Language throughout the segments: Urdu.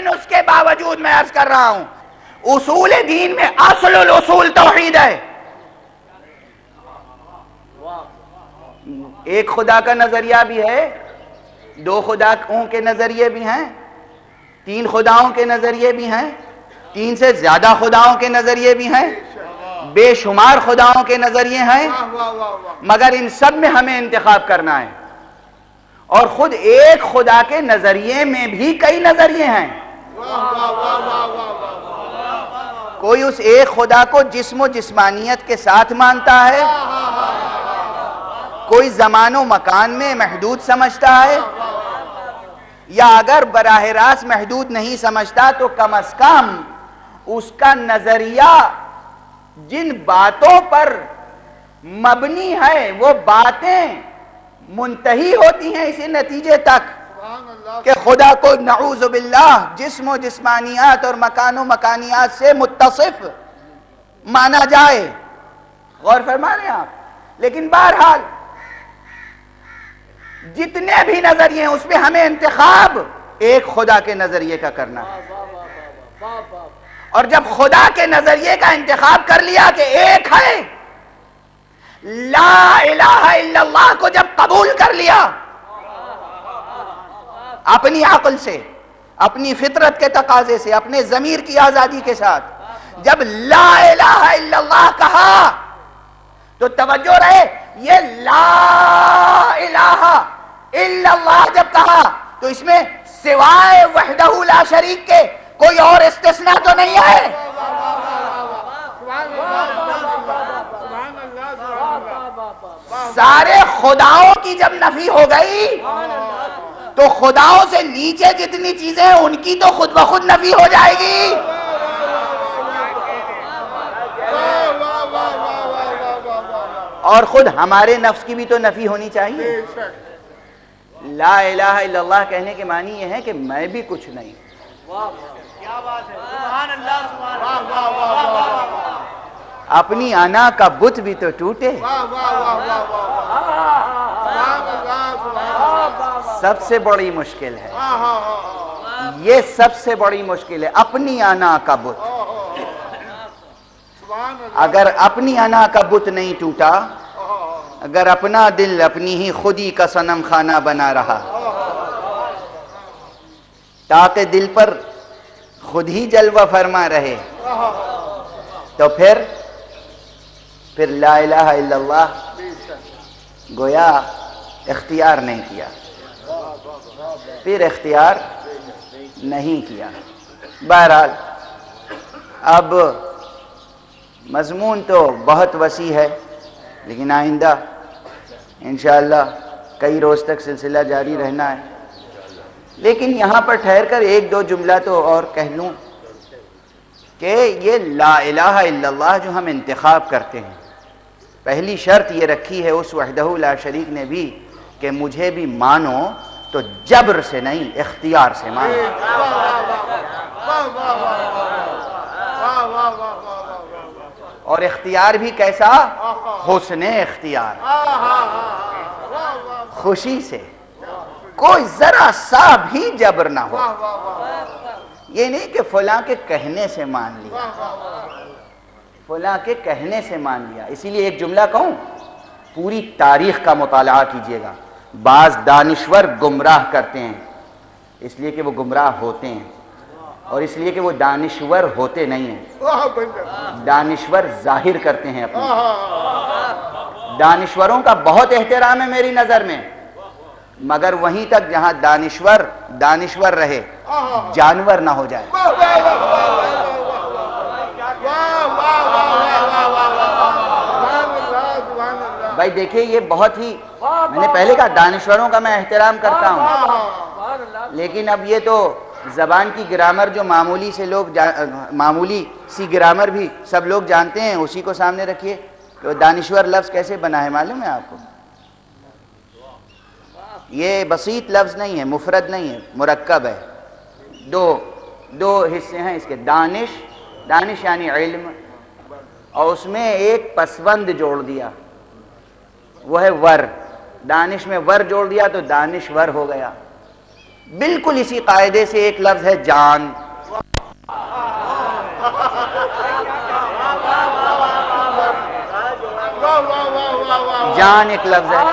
لیکن اس کے باوجود میں عرض کر رہا ہوں اصول دین میں اصل الاصول توحید ہے. ایک خدا کا نظریہ بھی ہے، دو خداؤں کے نظریے بھی ہیں، تین خداؤں کے نظریے بھی ہیں، تین سے زیادہ خداؤں کے نظریے بھی ہیں، بے شمار خداؤں کے نظریے ہیں، مگر ان سب میں ہمیں انتخاب کرنا ہے. اور خود ایک خدا کے نظریے میں بھی کئی نظریے ہیں. کوئی اس ایک خدا کو جسم و جسمانیت کے ساتھ مانتا ہے، کوئی زمان و مکان میں محدود سمجھتا ہے، یا اگر براہ راست محدود نہیں سمجھتا تو کم از کم اس کا نظریہ جن باتوں پر مبنی ہے وہ باتیں منتہی ہوتی ہیں اسی نتیجے تک کہ خدا کو نعوذ باللہ جسم و جسمانیات اور مکان و مکانیات سے متصف مانا جائے. غور فرما رہے ہیں آپ؟ لیکن بہرحال جتنے بھی نظریے ہیں اس پہ ہمیں انتخاب ایک خدا کے نظریے کا کرنا ہے. اور جب خدا کے نظریے کا انتخاب کر لیا کہ ایک ہے، لا الہ الا اللہ کو جب قبول کر لیا اپنی عقل سے، اپنی فطرت کے تقاضے سے، اپنے ضمیر کی آزادی کے ساتھ جب لا الہ الا اللہ کہا تو توجہ رہے، یہ لا الہ الا اللہ جب کہا تو اس میں سوائے وحدہ لا شریک کے کوئی اور استثناء تو نہیں ہے. سارے خداؤں کی جب نفی ہو گئی تو خداؤں سے نیچے جتنی چیزیں ہیں ان کی تو خود بخود نفی ہو جائے گی. اور خود ہمارے نفس کی بھی تو نفی ہونی چاہیے. لا الہ الا اللہ کہنے کے معنی یہ ہے کہ میں بھی کچھ نہیں. اپنی انا کا بت بھی تو ٹوٹے. سب سے بڑی مشکل ہے یہ، سب سے بڑی مشکل ہے اپنی انا کا بت. اگر اپنی انا کا بت نہیں ٹوٹا، اگر اپنا دل اپنی ہی خودی کا صنم خانہ بنا رہا تاکہ دل پر خود ہی جلوہ فرما رہے، تو پھر لا الہ الا اللہ گویا اختیار نہیں کیا، پھر اختیار نہیں کیا. بہرحال اب مضمون تو بہت وسیع ہے، لیکن آئندہ انشاءاللہ کئی روز تک سلسلہ جاری رہنا ہے. لیکن یہاں پر ٹھہر کر ایک دو جملہ تو اور کہہ لوں کہ یہ لا الہ الا اللہ جو ہم انتخاب کرتے ہیں، پہلی شرط یہ رکھی ہے اس وحدہ لا شریک نے بھی کہ مجھے بھی مانو تو جبر سے نہیں، اختیار سے مانو. اور اختیار بھی کیسا؟ حسن اختیار، خوشی سے، کوئی ذرا سا بھی جبر نہ ہو. یہ نہیں کہ فلاں کے کہنے سے مان لیا، فلاں کے کہنے سے مان لیا. اسی لیے ایک جملہ کہوں، پوری تاریخ کا مطالعہ کیجئے گا. بعض دانشور گمراہ کرتے ہیں اس لیے کہ وہ گمراہ ہوتے ہیں، اور اس لیے کہ وہ دانشور ہوتے نہیں ہیں. دانشور ظاہر کرتے ہیں اپنے. دانشوروں کا بہت احترام ہے میری نظر میں، مگر وہیں تک جہاں دانشور رہے، جانور نہ ہو جائے. بھائی دیکھیں یہ بہت ہی، میں نے پہلے کہا دانشوروں کا میں احترام کرتا ہوں، لیکن اب یہ تو زبان کی گرامر جو معمولی سی گرامر بھی سب لوگ جانتے ہیں، اسی کو سامنے رکھیے. تو دانشور لفظ کیسے بنا ہے معلوم ہے آپ کو؟ یہ بسیط لفظ نہیں ہے، مفرد نہیں ہے، مرکب ہے. دو حصے ہیں اس کے. دانش یعنی علم، اور اس میں ایک پسوند جوڑ دیا، وہ ہے ور. دانش میں ور جوڑ دیا تو دانشور ہو گیا. بالکل اسی قاعدے سے ایک لفظ ہے جان. جان ایک لفظ ہے.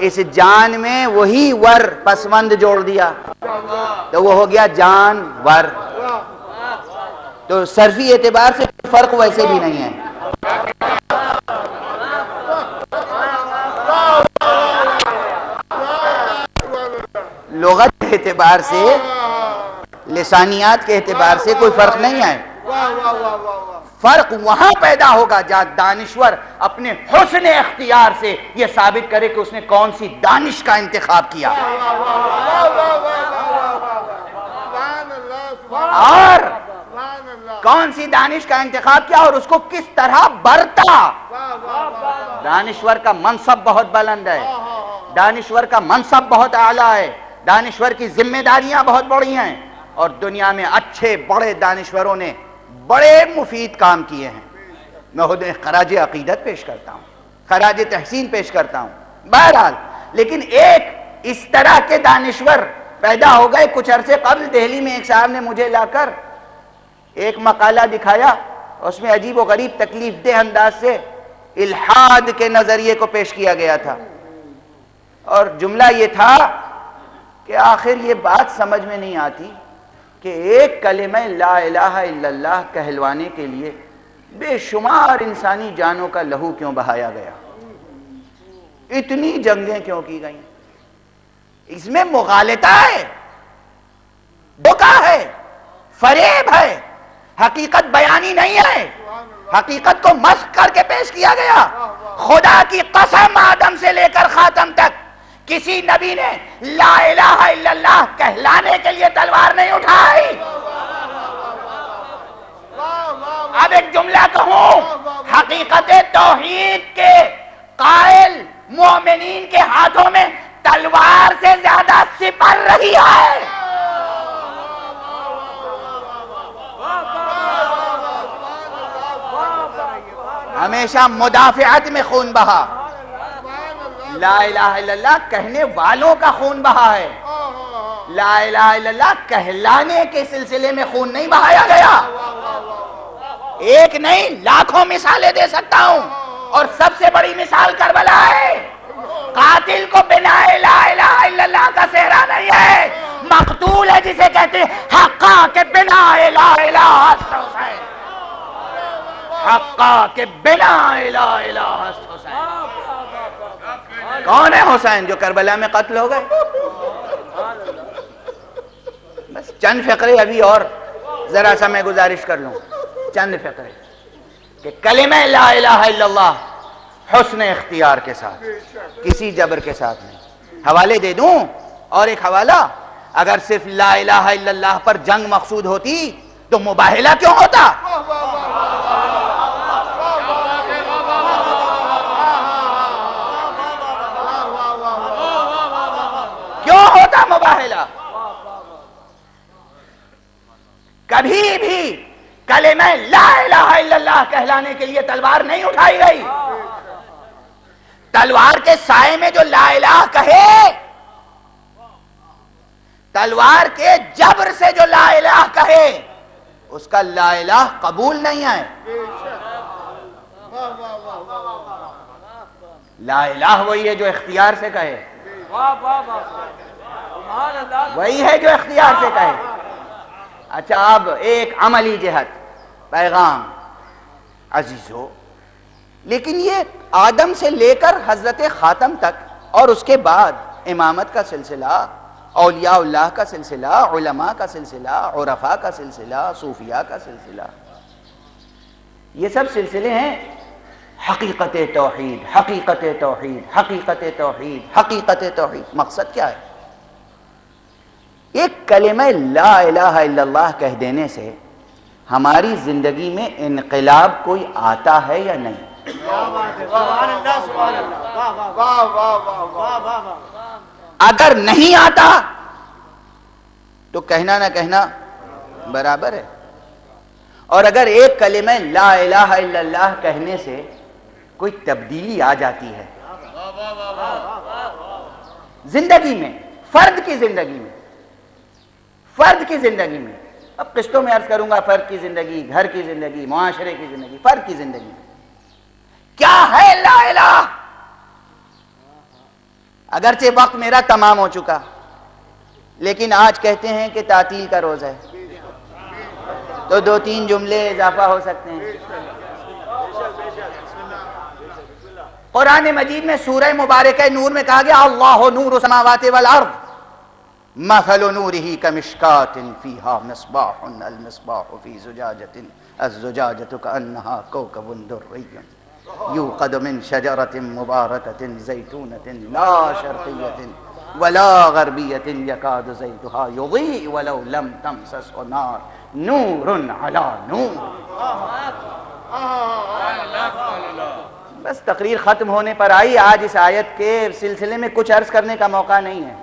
اس جان میں وہی ور پسمند جوڑ دیا تو وہ ہو گیا جانور. تو صرفی اعتبار سے فرق ویسے بھی نہیں ہے. لغت کے اعتبار سے، لسانیات کے اعتبار سے کوئی فرق نہیں ہے. فرق وہاں پیدا ہوگا جہاں دانشور اپنے حسن اختیار سے یہ ثابت کرے کہ اس نے کون سی دانش کا انتخاب کیا اور کون سی دانش کا انتخاب کیا اور اس کو کس طرح برتا. دانشور کا منصب بہت بلند ہے، دانشور کا منصب بہت اعلیٰ ہے، دانشور کی ذمہ داریاں بہت بڑی ہیں، اور دنیا میں اچھے بڑے دانشوروں نے بڑے مفید کام کیے ہیں. میں خود خراج عقیدت پیش کرتا ہوں، خراج تحسین پیش کرتا ہوں. بہرحال لیکن ایک اس طرح کے دانشور پیدا ہو گئے. کچھ عرصے قبل دہلی میں ایک صاحب نے مجھے لا کر ایک مقالہ دکھایا، اس میں عجیب و غریب تکلیف دہ انداز سے الحاد کے نظریے کو پیش کیا گیا تھا، اور جملہ یہ تھا کہ آخر یہ بات سمجھ میں نہیں آتی کہ ایک کلمہ لا الہ الا اللہ کہلوانے کے لیے بے شمار انسانی جانوں کا لہو کیوں بہایا گیا، اتنی جنگیں کیوں کی گئیں. اس میں مغالطہ ہے، دھوکہ ہے، فریب ہے، حقیقت بیانی نہیں ہے. حقیقت کو مسخ کر کے پیش کیا گیا. خدا کی قسم آدم سے لے کر خاتم تک کسی نبی نے لا الہ الا اللہ کہلانے کے لیے تلوار نہیں اٹھائی. اب ایک جملہ کہوں، حقیقت توحید کے قائل مومنین کے ہاتھوں میں تلوار سے زیادہ سپر رہی ہے. ہمیشہ مدافعت میں خون بہا. لا الہ الا اللہ کہنے والوں کا خون بہا ہے، لا الہ الا اللہ کہلانے کے سلسلے میں خون نہیں بہایا گیا. ایک نہیں لاکھوں مثالیں دے سکتا ہوں، اور سب سے بڑی مثال کربلا ہے. قاتل کو بنا لا الہ الا اللہ کا صحرا نہیں ہے، مقتول ہے جسے کہتے ہیں حقا کے بنا لا الہ حسین، حقا کے بنا لا الہ حسین. کون ہے حسین جو کربلا میں قتل ہو گئے؟ بس چند فقرے ابھی اور ذرا سا میں گزارش کر لوں، چند فقرے کہ کلمہ لا الہ الا اللہ حسن اختیار کے ساتھ، کسی جبر کے ساتھ نہیں. حوالے دے دوں، اور ایک حوالہ، اگر صرف لا الہ الا اللہ پر جنگ مقصود ہوتی تو مباہلہ کیوں ہوتا؟ کیوں ہوتا مباہلہ؟ کبھی بھی کلمہ لا الہ الا اللہ کہلانے کے لیے تلوار نہیں اٹھائی گئی. تلوار کے سائے میں جو لا الہ کہے، تلوار کے جبر سے جو لا الہ کہے، اس کا لا الہ قبول نہیں ہے. لا الہ وہی ہے جو اختیار سے کہے، وہی ہے جو اختیار سے کہے. اچھا اب ایک عملی جہت، پیغام عزیزو، لیکن یہ آدم سے لے کر حضرت خاتم تک، اور اس کے بعد امامت کا سلسلہ، اولیاء اللہ کا سلسلہ، علماء کا سلسلہ، عرفاء کا سلسلہ، صوفیاء کا سلسلہ، یہ سب سلسلے ہیں حقیقت توحید، حقیقت توحید، حقیقت توحید، حقیقت توحید. مقصد کیا ہے؟ ایک کلمہ لا الہ الا اللہ کہہ دینے سے ہماری زندگی میں انقلاب کوئی آتا ہے یا نہیں؟ اگر نہیں آتا تو کہنا نہ کہنا برابر ہے. اور اگر ایک کلمہ لا الہ الا اللہ کہنے سے کوئی تبدیلی آ جاتی ہے زندگی میں، فرد کی زندگی میں، فرد کی زندگی میں، اب قسطوں میں عرض کروں گا، فرد کی زندگی، گھر کی زندگی، معاشرے کی زندگی، فرد کی زندگی میں کیا ہے لا الہ؟ اگرچہ وقت میرا تمام ہو چکا، لیکن آج کہتے ہیں کہ تعطیل کا روز ہے، تو 2-3 جملے اضافہ ہو سکتے ہیں۔ قرآن مجید میں سورہ مبارکہ نور میں کہا گیا اللہ نور السماوات والارض مثل نورہ کمشکاۃ فیہا مصباح المصباح فی زجاجۃ الزجاجۃ کأنہا کوکب دری یوقد من شجرۃ مبارکۃ زیتونۃ لا شرقیۃ ولا غربیۃ یکاد زیتہا یضیء ولو لم تمسسہ نار نور علی نور۔ بس تقریر ختم ہونے پر آئی، آج اس آیت کے سلسلے میں کچھ عرض کرنے کا موقع نہیں ہے۔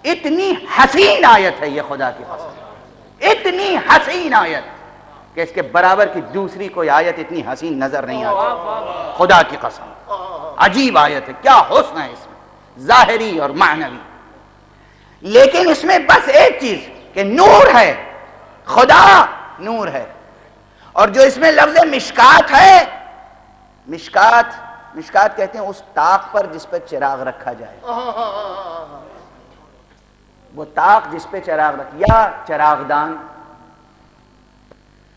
اتنی حسین آیت ہے یہ، خدا کی قسم اتنی حسین آیت کہ اس کے برابر کی دوسری کوئی آیت اتنی حسین نظر نہیں آتی، خدا کی قسم عجیب آیت ہے، کیا حسن ہے اس میں ظاہری اور معنوی۔ لیکن اس میں بس ایک چیز کہ نور ہے، خدا نور ہے، اور جو اس میں لفظ مشکات ہے، مشکات کہتے ہیں اس طاق پر جس پر چراغ رکھا جائے، وہ طاق جس پہ چراغ یا چراغدان،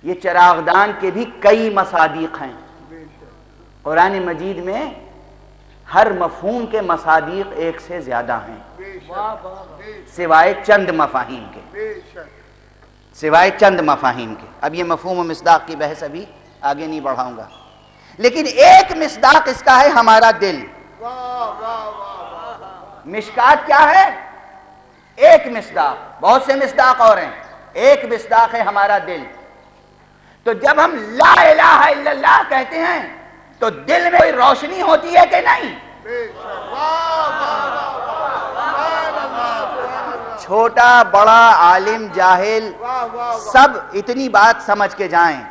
یہ چراغدان کے بھی کئی مصادیق ہیں۔ قرآن مجید میں ہر مفہوم کے مصادیق ایک سے زیادہ ہیں، سوائے چند مفاہیم کے، سوائے چند مفاہیم کے۔ اب یہ مفہوم و مصداق کی بحث ابھی آگے نہیں بڑھاؤں گا، لیکن ایک مصداق اس کا ہے ہمارا دل۔ مشکات کیا ہے؟ ایک مصداق، بہت سے مصداق اور ہیں، ایک مصداق ہے ہمارا دل۔ تو جب ہم لا الہ الا اللہ کہتے ہیں تو دل میں کوئی روشنی ہوتی ہے کہ نہیں؟ چھوٹا بڑا عالم جاہل سب اتنی بات سمجھ کے جائیں